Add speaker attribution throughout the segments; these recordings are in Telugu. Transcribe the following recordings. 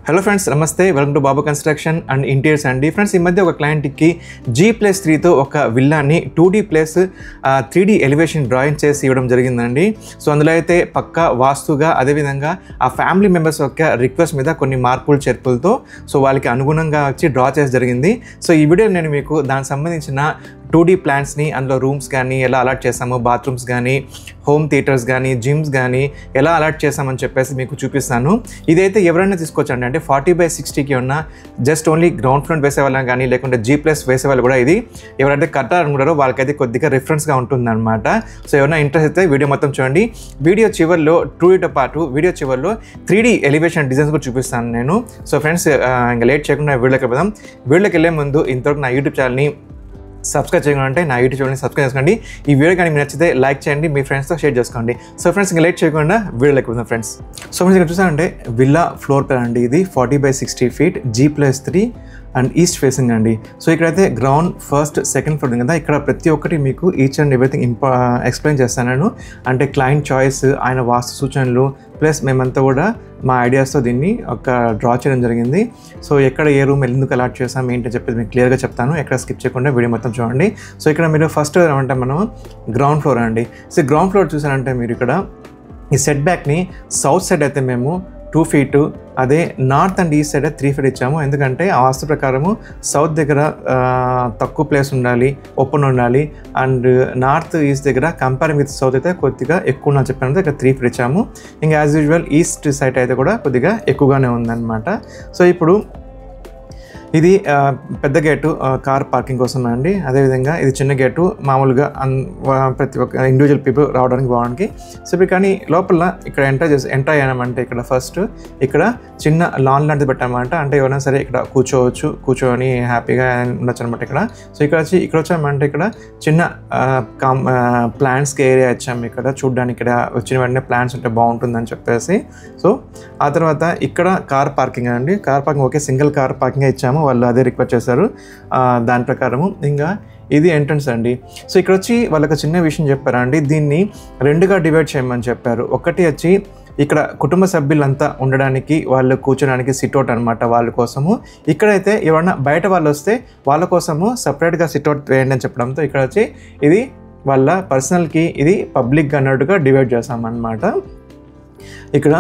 Speaker 1: హలో ఫ్రెండ్స్, నమస్తే. Welcome to Babu construction and interiors అండి. ఫ్రెండ్స్, ఈ మధ్య ఒక క్లయింట్కి G+3తో ఒక విల్లాని 2D plus 3D elevation drawing చేసి ఇవ్వడం జరిగిందండి. సో అందులో అయితే పక్కా వాస్తుగా, అదేవిధంగా ఆ ఫ్యామిలీ మెంబర్స్ యొక్క రిక్వెస్ట్ మీద కొన్ని మార్పులు చేర్పులతో సో వాళ్ళకి అనుగుణంగా వచ్చి డ్రా చేసి జరిగింది. సో ఈ వీడియో నేను మీకు దానికి సంబంధించిన 2D ప్లాన్స్ని, అందులో రూమ్స్ కానీ ఎలా అలాట్ చేసాము, బాత్రూమ్స్ కానీ, హోమ్ థియేటర్స్ కానీ, జిమ్స్ కానీ ఎలా అలాట్ చేసామని చెప్పేసి మీకు చూపిస్తాను. ఇదైతే ఎవరైనా తీసుకోవచ్చండి. అంటే 40/60కి ఉన్న జస్ట్ ఓన్లీ గ్రౌండ్ ఫ్లోర్ వేసే వాళ్ళని కానీ, లేకుంటే G+ వేసే వాళ్ళు కూడా ఇది ఎవరైతే కట్టాలనుకుంటారో వాళ్ళకైతే కొద్దిగా రిఫరెన్స్గా ఉంటుందన్నమాట. సో ఎవరైనా ఇంట్రెస్ట్ అయితే వీడియో మొత్తం చూడండి. వీడియో చివరిలో 2Dతో పాటు వీడియో చివరిలో 3D ఎలివేషన్ డిజైన్స్ కూడా చూపిస్తాను నేను. సో ఫ్రెండ్స్, ఇంకా లేట్ చేయకుండా వీడియోకి వెళ్దాం. వీడియోకి వెళ్ళే ముందు ఇంతవరకు నా యూట్యూబ్ ఛానల్ని సబ్స్క్రైబ్ చేయకుండా నా యూట్యూబ్ ఛానల్ని సబ్స్క్రైబ్ చేసుకోండి. ఈ వీడియో కానీ మీకు నచ్చితే లైక్ చేయండి, మీ ఫ్రెండ్స్తో షేర్ చేసుకోండి. సో ఫ్రెండ్స్, ఇంకా లేట్ చేయకుండా వీడియోలోకి వెళ్దాం ఫ్రెండ్స్. సో ఫ్రెండ్స్, ఇక్కడ చూసారంటే విల్లా ఫ్లోర్ ప్లాన్ అండి. ఇది 40/60 feet G+3 and east facing అండి. సో ఇక్కడైతే గ్రౌండ్, ఫస్ట్, సెకండ్ ఫ్లోర్ కదా. ఇక్కడ ప్రతి ఒక్కటి మీకు ఈచ్ అండ్ ఎవ్రీథింగ్ ఎక్స్ప్లెయిన్ చేస్తాను నేను. అంటే క్లయింట్ చాయిస్, ఆయన వాస్తు సూచనలు, ప్లస్ మేమంతా కూడా మా ఐడియాస్తో దీన్ని ఒక డ్రా చేయడం జరిగింది. సో ఎక్కడ ఏ రూమ్ ఎందుకు అలాట్ చేసాం ఏంటని చెప్పేసి మీకు క్లియర్గా చెప్తాను. ఎక్కడ స్కిప్ చేయకుండా వీడియో మొత్తం చూడండి. సో ఇక్కడ మీరు ఫస్ట్ ఏమంటే మనం గ్రౌండ్ ఫ్లోర్ అండి. సో గ్రౌండ్ ఫ్లోర్ చూసారంటే మీరు ఇక్కడ ఈ సెట్ బ్యాక్ని సౌత్ సైడ్ అయితే మేము 2 ఫీటు, అదే north and east side 3 feet ఇచ్చాము. ఎందుకంటే ఆ వాస్తు ప్రకారము సౌత్ దగ్గర తక్కువ ప్లేస్ ఉండాలి, ఓపెన్ ఉండాలి, అండ్ నార్త్ ఈస్ట్ దగ్గర కంపేరింగ్ విత్ సౌత్ అయితే కొద్దిగా ఎక్కువ ఉండాలని చెప్పాను. ఇక్కడ 3 ఫీట్ ఇచ్చాము. ఇంకా యాజ్ యూజువల్ ఈస్ట్ సైడ్ అయితే కూడా కొద్దిగా ఎక్కువగానే ఉందన్నమాట. సో ఇప్పుడు ఇది పెద్ద గేటు కార్ పార్కింగ్ కోసం అండి. అదేవిధంగా ఇది చిన్న గేటు, మామూలుగా ప్రతి ఒక్క ఇండివిజువల్ పీపుల్ రావడానికి బాగుండానికి. సో ఇప్పుడు కానీ లోపల ఇక్కడ ఎంటర్ అయ్యామంటే ఇక్కడ ఫస్ట్ ఇక్కడ చిన్న లాన్ లాంటిది పెట్టామంట. అంటే ఎవరైనా సరే ఇక్కడ కూర్చొని హ్యాపీగా ఉండొచ్చు అనమాట ఇక్కడ. సో ఇక్కడ వచ్చామంటే ఇక్కడ చిన్న ప్లాంట్స్కి ఏరియా ఇచ్చాము. ఇక్కడ చూడడానికి ఇక్కడ వచ్చిన వెంటనే ప్లాంట్స్ ఉంటే బాగుంటుందని చెప్పేసి. సో ఆ తర్వాత ఇక్కడ కార్ పార్కింగ్ అండి. Car parking okay, single car parking ఇచ్చాము. వాళ్ళు అదే రిక్వెస్ట్ చేశారు. దాని ప్రకారము ఇంకా ఇది ఎంట్రన్స్ అండి. సో ఇక్కడ వచ్చి వాళ్ళకి చిన్న విషయం చెప్పారండి. దీన్ని 2గా డివైడ్ చేయమని చెప్పారు. ఒకటి వచ్చి ఇక్కడ కుటుంబ సభ్యులంతా ఉండడానికి, వాళ్ళు కూర్చోడానికి సిట్అవుట్ అనమాట వాళ్ళ కోసము. ఇక్కడైతే ఎవరన్నా బయట వాళ్ళు వస్తే వాళ్ళ కోసము సపరేట్గా సిట్అవుట్ వేయండి అని చెప్పడంతో ఇక్కడ వచ్చి ఇది వాళ్ళ పర్సనల్కి, ఇది పబ్లిక్ అన్నట్టుగా డివైడ్ చేస్తామన్నమాట ఇక్కడ.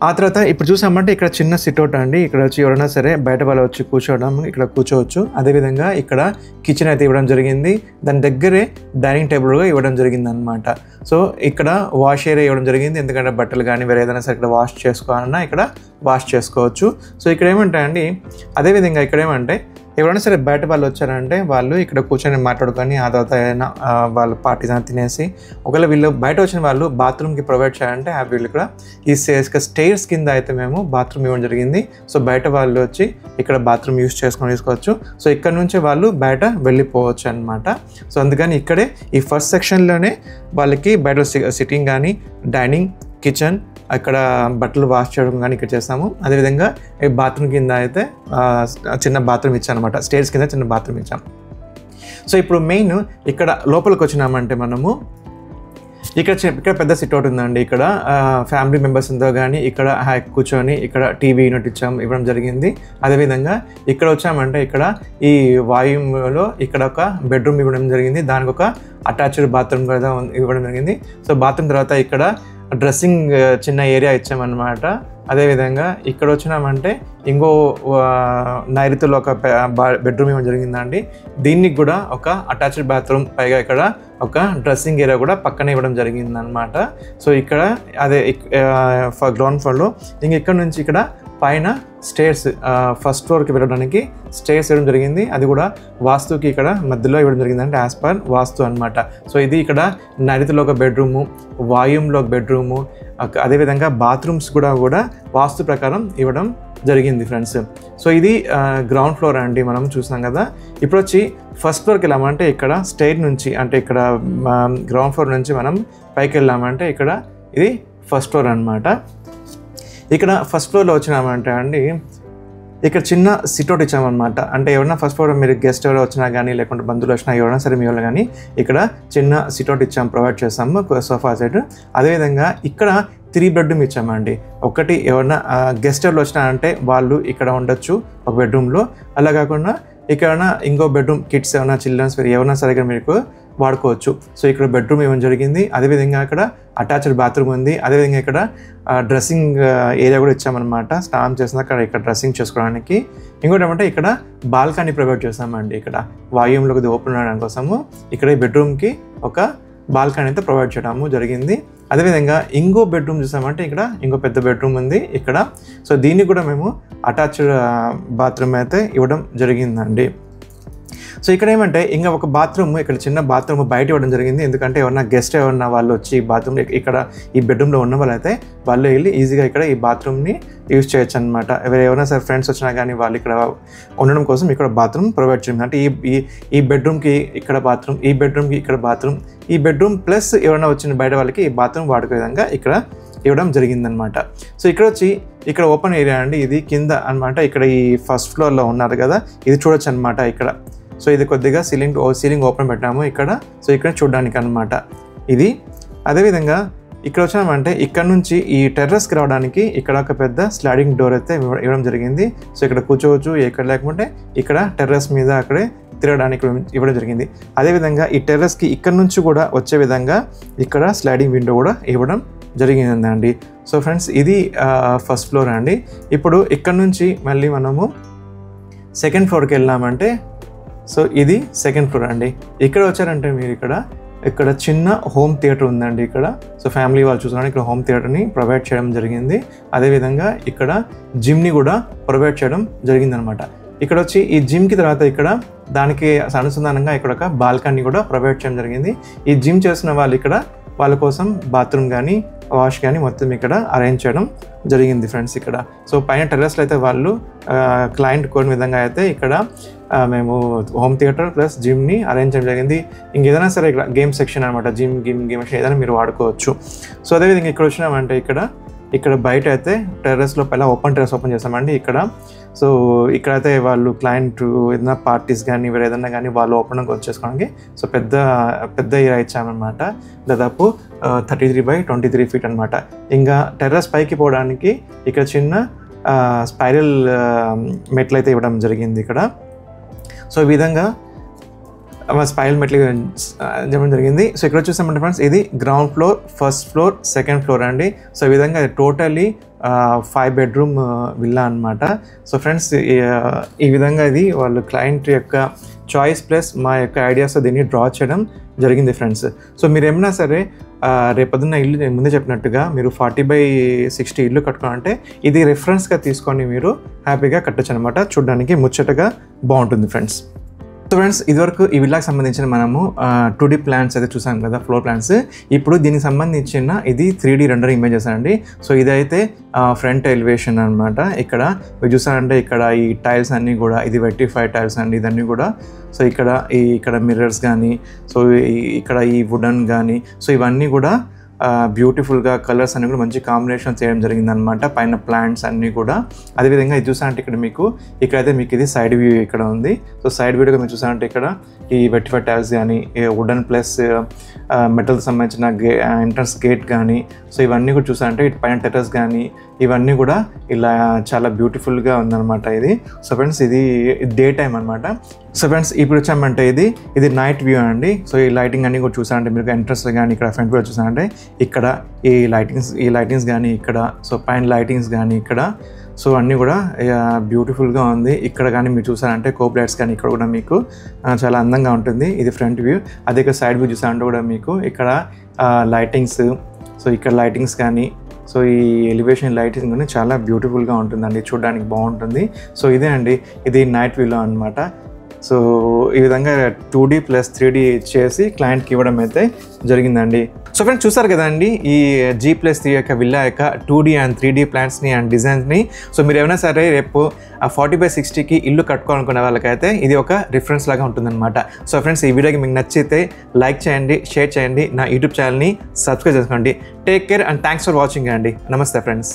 Speaker 1: ఆ తర్వాత ఇప్పుడు చూసామంటే ఇక్కడ చిన్న సిట్అవుట్ అండి. ఇక్కడ వచ్చి ఎవరైనా సరే బయట వాళ్ళు వచ్చి కూర్చోవడం, ఇక్కడ కూర్చోవచ్చు. అదేవిధంగా ఇక్కడ కిచెన్ అయితే ఇవ్వడం జరిగింది. దాని దగ్గరే డైనింగ్ టేబుల్గా ఇవ్వడం జరిగింది అనమాట. సో ఇక్కడ వాష్ ఏరియా ఇవ్వడం జరిగింది. ఎందుకంటే బట్టలు కానీ వేరే ఏదైనా సరే ఇక్కడ వాష్ చేసుకోవాలన్నా ఇక్కడ వాష్ చేసుకోవచ్చు. సో ఇక్కడ ఏమంటాయండి, అదేవిధంగా ఇక్కడ ఏమంటే ఎవరైనా సరే బయట వాళ్ళు వచ్చారంటే వాళ్ళు ఇక్కడ కూర్చొని మాట్లాడుకొని ఆ తర్వాత ఏదైనా వాళ్ళు పార్టీస్ అని తినేసి, ఒకవేళ వీళ్ళు బయట వచ్చిన వాళ్ళు బాత్రూమ్కి ప్రొవైడ్ చేయాలంటే వీళ్ళు ఇక్కడ ఈ స్టేర్స్ కింద అయితే మేము బాత్రూమ్ ఇవ్వడం జరిగింది. సో బయట వాళ్ళు వచ్చి ఇక్కడ బాత్రూమ్ తీసుకోవచ్చు. సో ఇక్కడ నుంచి వాళ్ళు బయట వెళ్ళిపోవచ్చు అనమాట. సో అందుకని ఇక్కడే ఈ ఫస్ట్ సెక్షన్లోనే వాళ్ళకి బయట సిట్టింగ్ కానీ, డైనింగ్, కిచెన్, అక్కడ బట్టలు వాష్ చేయడం కానీ ఇక్కడ చేస్తాము. అదేవిధంగా ఈ బాత్రూమ్ కింద అయితే చిన్న బాత్రూమ్ ఇచ్చాం అనమాట. స్టేర్స్ కింద చిన్న బాత్రూమ్ ఇచ్చాం. సో ఇప్పుడు మెయిన్ ఇక్కడ లోపలికి వచ్చినామంటే మనము ఇక్కడ పెద్ద సిట్అవుట్ ఉందండి. ఇక్కడ ఫ్యామిలీ మెంబర్స్ ఉందో కానీ ఇక్కడ కూర్చొని ఇక్కడ టీవీ యూనిట్ ఇవ్వడం జరిగింది. అదేవిధంగా ఇక్కడ వచ్చామంటే ఇక్కడ ఈ వాయులో ఇక్కడ ఒక బెడ్రూమ్ ఇవ్వడం జరిగింది. దానికి ఒక అటాచ్డ్ బాత్రూమ్ కూడా ఇవ్వడం జరిగింది. సో బాత్రూమ్ తర్వాత ఇక్కడ డ్రెస్సింగ్ చిన్న ఏరియా ఇచ్చామన్నమాట. అదేవిధంగా ఇక్కడ వచ్చినామంటే ఇంకో నైరుతిలో ఒక బెడ్రూమ్ ఇవ్వడం జరిగిందండి. దీనికి కూడా ఒక అటాచ్డ్ బాత్రూమ్, పైగా ఇక్కడ ఒక డ్రెస్సింగ్ ఏరియా కూడా పక్కనే ఇవ్వడం జరిగిందనమాట. సో ఇక్కడ అదే గ్రౌండ్ ఫ్లోర్లో ఇక్కడ నుంచి ఇక్కడ పైన స్టేర్స్ ఫస్ట్ ఫ్లోర్కి వెళ్ళడానికి స్టేర్స్ ఇవ్వడం జరిగింది. అది కూడా వాస్తుకి ఇక్కడ మధ్యలో ఇవ్వడం జరిగింది, అంటే యాజ్ పర్ వాస్తు అనమాట. సో ఇది ఇక్కడ నైరుతిలో ఒక బెడ్రూము, వాయుంలో ఒక బెడ్రూము, అదేవిధంగా బాత్రూమ్స్ కూడా వాస్తు ప్రకారం ఇవ్వడం జరిగింది ఫ్రెండ్స్. సో ఇది గ్రౌండ్ ఫ్లోర్ అండి, మనం చూసాం కదా. ఇప్పుడు వచ్చి ఫస్ట్ ఫ్లోర్కి వెళ్ళామంటే ఇక్కడ స్టేర్ నుంచి, అంటే ఇక్కడ గ్రౌండ్ ఫ్లోర్ నుంచి మనం పైకి వెళ్ళామంటే ఇక్కడ ఇది ఫస్ట్ ఫ్లోర్ అనమాట. ఇక్కడ ఫస్ట్ ఫ్లోర్లో వచ్చినామంటే అండి ఇక్కడ చిన్న సిట్అవుట్ ఇచ్చామన్నమాట. అంటే ఎవరైనా ఫస్ట్ ఫ్లోర్ మీరు గెస్ట్ ఎవరో వచ్చినా కానీ, లేకుంటే బంధువులు వచ్చినా ఎవరైనా సరే మీ వాళ్ళు కానీ ఇక్కడ చిన్న సిట్అవుట్ ప్రొవైడ్ చేస్తాము సోఫా సెట్. అదేవిధంగా ఇక్కడ 3 బెడ్రూమ్ ఇచ్చామండి. ఒకటి ఎవరైనా గెస్టర్లు వచ్చినారంటే వాళ్ళు ఇక్కడ ఉండొచ్చు ఒక బెడ్రూమ్లో. అలా కాకుండా ఇక్కడ ఇంకో బెడ్రూమ్ కిడ్స్ ఏమైనా చిల్డ్రన్స్ ఏమైనా సరిగ్గా మీకు వాడుకోవచ్చు. సో ఇక్కడ బెడ్రూమ్ ఇవ్వడం జరిగింది. అదేవిధంగా ఇక్కడ అటాచ్డ్ బాత్రూమ్ ఉంది. అదేవిధంగా ఇక్కడ డ్రెస్సింగ్ ఏరియా కూడా ఇచ్చామన్నమాట. స్నానం చేసినాక ఇక్కడ డ్రెస్సింగ్ చేసుకోవడానికి. ఇంకోటి ఏమంటే ఇక్కడ బాల్కనీ ప్రొవైడ్ చేస్తామండి. ఇక్కడ వాయువులోకి ఓపెన్ ఉండడం కోసము ఇక్కడ ఈ బెడ్రూమ్కి ఒక బాల్కనీ అయితే ప్రొవైడ్ చేయడము జరిగింది. అదేవిధంగా ఇంకో బెడ్రూమ్ చూసామంటే ఇక్కడ ఇంకో పెద్ద బెడ్రూమ్ ఉంది ఇక్కడ. సో దీన్ని కూడా మేము అటాచ్డ్ బాత్రూమ్ అయితే ఇవ్వడం జరిగిందండి. సో ఇక్కడ ఏమంటే ఇంకా ఒక బాత్రూమ్ ఇక్కడ చిన్న బాత్రూమ్ బయట ఇవ్వడం జరిగింది. ఎందుకంటే ఎవరన్నా గెస్ట్ ఎవరన్నా వాళ్ళు వచ్చి బాత్రూమ్ ఇక్కడ ఈ బెడ్రూమ్లో ఉన్న వాళ్ళైతే వాళ్ళు వెళ్ళి ఈజీగా ఇక్కడ ఈ బాత్రూమ్ని యూజ్ చేయొచ్చు అనమాట. ఎవరైనా సరే ఫ్రెండ్స్ వచ్చినా కానీ వాళ్ళు ఇక్కడ ఉండడం కోసం ఇక్కడ బాత్రూమ్ ప్రొవైడ్ చేయండి. అంటే ఈ బెడ్రూమ్కి ఇక్కడ బాత్రూమ్, ఈ బెడ్రూమ్కి ఇక్కడ బాత్రూమ్, ఈ బెడ్రూమ్ ప్లస్ ఎవరైనా వచ్చిన బయట వాళ్ళకి ఈ బాత్రూమ్ వాడుకునే విధంగా ఇక్కడ ఇవ్వడం జరిగిందనమాట. సో ఇక్కడ వచ్చి ఇక్కడ ఓపెన్ ఏరియా అండి. ఇది కింద అనమాట. ఇక్కడ ఈ ఫస్ట్ ఫ్లోర్లో ఉన్నారు కదా, ఇది చూడొచ్చు అనమాట ఇక్కడ. సో ఇది కొద్దిగా సీలింగ్ ఓపెన్ పెట్టాము ఇక్కడ. సో ఇక్కడ చూడడానికి అనమాట ఇది. అదేవిధంగా ఇక్కడ వచ్చామంటే ఇక్కడ నుంచి ఈ టెర్రస్కి రావడానికి ఇక్కడ ఒక పెద్ద స్లైడింగ్ డోర్ అయితే ఇవ్వడం జరిగింది. సో ఇక్కడ కూర్చోవచ్చు, ఎక్కడ లేకపోతే ఇక్కడ టెర్రస్ మీద అక్కడే తిరగడానికి ఇవ్వడం జరిగింది. అదేవిధంగా ఈ టెర్రస్కి ఇక్కడ నుంచి కూడా వచ్చే విధంగా ఇక్కడ స్లైడింగ్ విండో కూడా ఇవ్వడం జరిగిందండి. సో ఫ్రెండ్స్ ఇది ఫస్ట్ ఫ్లోర్ అండి. ఇప్పుడు ఇక్కడ నుంచి మళ్ళీ మనము సెకండ్ ఫ్లోర్కి వెళ్ళామంటే సో ఇది సెకండ్ ఫ్లోర్ అండి. ఇక్కడ వచ్చారంటే మీరు ఇక్కడ చిన్న హోమ్ థియేటర్ ఉందండి ఇక్కడ. సో ఫ్యామిలీ వాళ్ళు చూసారని ఇక్కడ హోమ్ థియేటర్ని ప్రొవైడ్ చేయడం జరిగింది. అదేవిధంగా ఇక్కడ జిమ్ని కూడా ప్రొవైడ్ చేయడం జరిగిందనమాట. ఇక్కడ వచ్చి ఈ జిమ్కి తర్వాత ఇక్కడ దానికి అనుసంధానంగా ఇక్కడ ఒక బాల్కనీ కూడా ప్రొవైడ్ చేయడం జరిగింది. ఈ జిమ్ చేసిన వాళ్ళు ఇక్కడ వాళ్ళ కోసం బాత్రూమ్ కానీ వాష్ కానీ మొత్తం ఇక్కడ అరేంజ్ చేయడం జరిగింది ఫ్రెండ్స్ ఇక్కడ. సో పైన టెర్రస్లో అయితే వాళ్ళు క్లయింట్ కోరిన విధంగా అయితే ఇక్కడ మేము హోమ్ థియేటర్ ప్లస్ జిమ్ని అరేంజ్ చేయడం జరిగింది. ఇంకేదైనా సరే ఇక్కడ గేమ్ సెక్షన్ అనమాట. జిమ్ సెక్షన్ ఏదైనా మీరు వాడుకోవచ్చు. సో అదేవిధంగా ఇక్కడ వచ్చినామంటే ఇక్కడ బయట అయితే టెర్రస్లో పైన ఓపెన్ టెర్రస్ ఓపెన్ చేస్తామండి ఇక్కడ. సో ఇక్కడైతే వాళ్ళు క్లయింట్ ఏదైనా పార్టీస్ కానీ వేరే ఏదైనా కానీ వాళ్ళు ఓపెన్ వచ్చేసుకోవడానికి సో పెద్ద ఏరియా ఇచ్చామన్నమాట. దాదాపు 33/23 ఫీట్ అనమాట. ఇంకా టెర్రస్ పైకి పోవడానికి ఇక్కడ చిన్న స్పైరల్ మెట్లు అయితే ఇవ్వడం జరిగింది ఇక్కడ. సో ఈ విధంగా స్పైరల్ మెట్లు చెప్పడం జరిగింది. సో ఇక్కడ చూసామంటే ఫ్రెండ్స్ ఇది ground floor, first floor, second floor అండి. సో ఈ విధంగా టోటల్లీ 5 బెడ్రూమ్ విల్లా అనమాట. సో ఫ్రెండ్స్ ఈ విధంగా ఇది వాళ్ళు క్లయింట్ యొక్క చాయిస్ ప్లస్ మా యొక్క ఐడియాస్ దీన్ని డ్రా చేయడం జరిగింది ఫ్రెండ్స్. సో మీరు ఏమైనా సరే రేపొద్దున్న ఇల్లు నేను ముందే చెప్పినట్టుగా మీరు 40/60 ఇల్లు కట్టుకోవాలంటే ఇది రిఫరెన్స్గా తీసుకొని మీరు హ్యాపీగా కట్టచ్చు అనమాట. చూడడానికి ముచ్చటగా బాగుంటుంది ఫ్రెండ్స్. సో ఫ్రెండ్స్ ఇదివరకు ఈ విల్లాకి సంబంధించిన మనము 2D ప్లాన్స్ అయితే చూసాం కదా, ఫ్లోర్ ప్లాన్స్. ఇప్పుడు దీనికి సంబంధించిన ఇది 3D రెండరింగ్ ఇమేజెస్ అండి. సో ఇదైతే ఫ్రంట్ ఎలివేషన్ అనమాట. ఇక్కడ మీరు చూసారంటే ఇక్కడ ఈ టైల్స్ అన్నీ కూడా ఇది వెట్టిఫైడ్ టైల్స్ అండి ఇదన్నీ కూడా. సో ఇక్కడ మిర్రర్స్ కానీ, సో ఇక్కడ ఈ వుడన్ కానీ, సో ఇవన్నీ కూడా బ్యూటిఫుల్గా కలర్స్ అన్నీ కూడా మంచి కాంబినేషన్ చేయడం జరిగిందనమాట. పైన ప్లాంట్స్ అన్నీ కూడా. అదేవిధంగా ఇది చూసారంటే ఇక్కడైతే మీకు ఇది సైడ్ వ్యూ ఇక్కడ ఉంది. సో సైడ్ వ్యూగా మీరు చూసారంటే ఇక్కడ ఈ వెట్టిఫైడ్ టైల్స్ కానీ, వుడన్ ప్లస్ మెటల్కి సంబంధించిన ఎంట్రన్స్ గేట్ కానీ, సో ఇవన్నీ కూడా చూసారంటే ఇటు పైన టెర్రస్ కానీ ఇవన్నీ కూడా ఇలా చాలా బ్యూటిఫుల్గా ఉందన్నమాట ఇది. సో ఫ్రెండ్స్ ఇది డే టైం అనమాట. సో ఫ్రెండ్స్ ఇప్పుడు వచ్చామంటే ఇది నైట్ వ్యూ అండి. సో ఈ లైటింగ్ అన్నీ కూడా చూసారంటే మీరు ఎంట్రన్స్ కానీ ఇక్కడ ఫ్రంట్ వ్యూ చూసారంటే ఇక్కడ ఈ లైటింగ్స్ కానీ ఇక్కడ, సో పైన లైటింగ్స్ కానీ ఇక్కడ, సో అన్నీ కూడా బ్యూటిఫుల్గా ఉంది. ఇక్కడ కానీ మీరు చూసారంటే కోప్ లైట్స్ కానీ ఇక్కడ కూడా మీకు చాలా అందంగా ఉంటుంది. ఇది ఫ్రంట్ వ్యూ. అదే ఇక్కడ సైడ్ వ్యూ చూసారంటే కూడా మీకు ఇక్కడ లైటింగ్స్, సో ఇక్కడ లైటింగ్స్ కానీ, సో ఈ ఎలివేషన్ లైటింగ్ కానీ చాలా బ్యూటిఫుల్గా ఉంటుందండి, చూడడానికి బాగుంటుంది. సో ఇదే అండి ఇది నైట్ వ్యూలో అనమాట. సో ఈ విధంగా 2D ప్లస్ 3D చేసి క్లయింట్కి ఇవ్వడం అయితే జరిగిందండి. సో ఫ్రెండ్స్ చూసారు కదండి ఈ G+3 యొక్క విల్లా యొక్క 2D అండ్ 3D ప్లాన్స్ని అండ్ డిజైన్స్ని. సో మీరు ఏమైనా సరే రేపు 40/60కి ఇల్లు కట్టుకోవాలనుకునే వాళ్ళకైతే ఇది ఒక రిఫరెన్స్ లాగా ఉంటుందన్నమాట. సో ఫ్రెండ్స్ ఈ వీడియోకి మీకు నచ్చితే లైక్ చేయండి, షేర్ చేయండి, నా యూట్యూబ్ ఛానల్ని సబ్స్క్రైబ్ చేసుకోండి. Take care and thanks for watching అండి. నమస్తే ఫ్రెండ్స్.